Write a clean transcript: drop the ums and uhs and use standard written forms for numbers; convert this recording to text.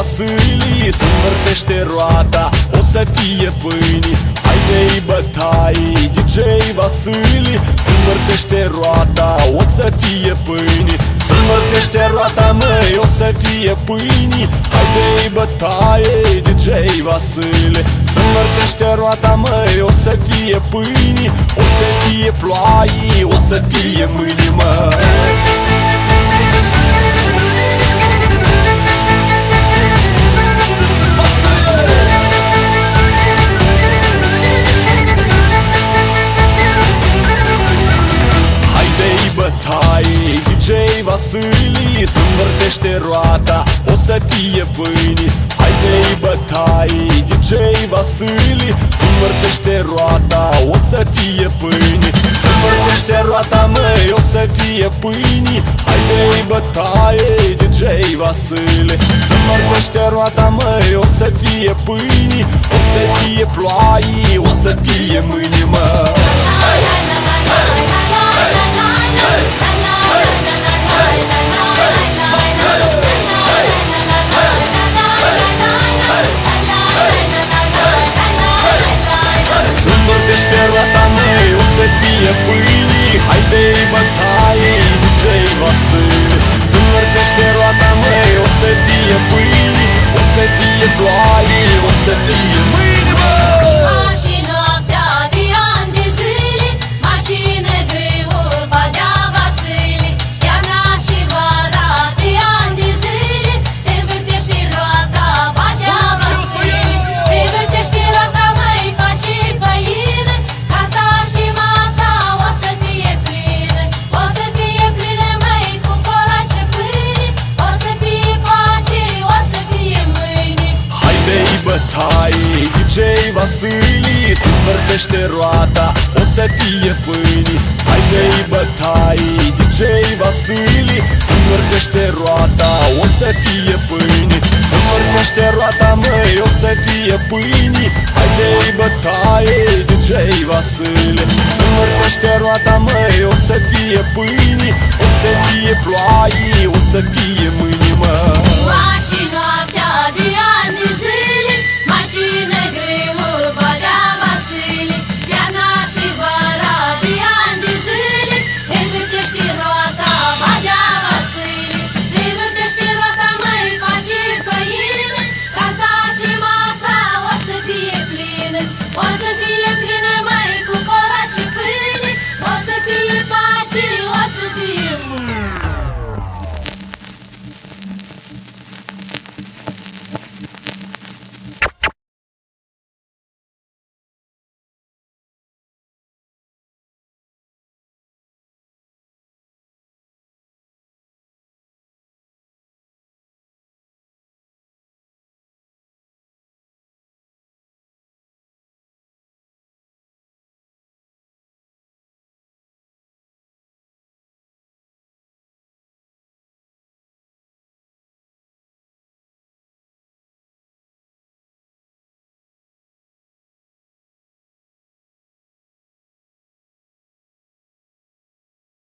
Vasili, să învârtește roata, o să fie pâini. Haide-i bătaie, DJ Vasili, să învârtește roata, o să fie pâini. Să învârtește roata, măi, o să fie pâini. Haide-i bătaie, DJ Vasile, să învârtește roata, măi, o să fie pâini. O să fie ploaie, o să fie mâini, măi. DJ Vasili, să învârtește roata, o să fie pâini. Haide-i bătaie, DJ Vasili, să învârtește roata, o să fie pâini. Să învârtește roata, măi, o să fie pâini. Haide-i bătaie, DJ Vasile, să învârtește roata, măi, o să fie pâini. O să fie ploaie, o să fie mâini, măi. Să învârtește roata, măi, o să fie pâini. Haide-i bătaie, DJ Vasile, să învârtește roata, măi, o să fie pâini. O să fie ploaie, o să fie mâini, măi. DJ Vasili, să învârtește roata, o să fie pâini. Haide-i bătaie, DJ Vasili, să învârtește roata, o să fie pâini. Să învârtește roata, măi, o să fie pâini. Haide-i bătaie, DJ Vasile, să învârtește roata, măi, o să fie pâini. O să fie ploaie, o să fie mâini.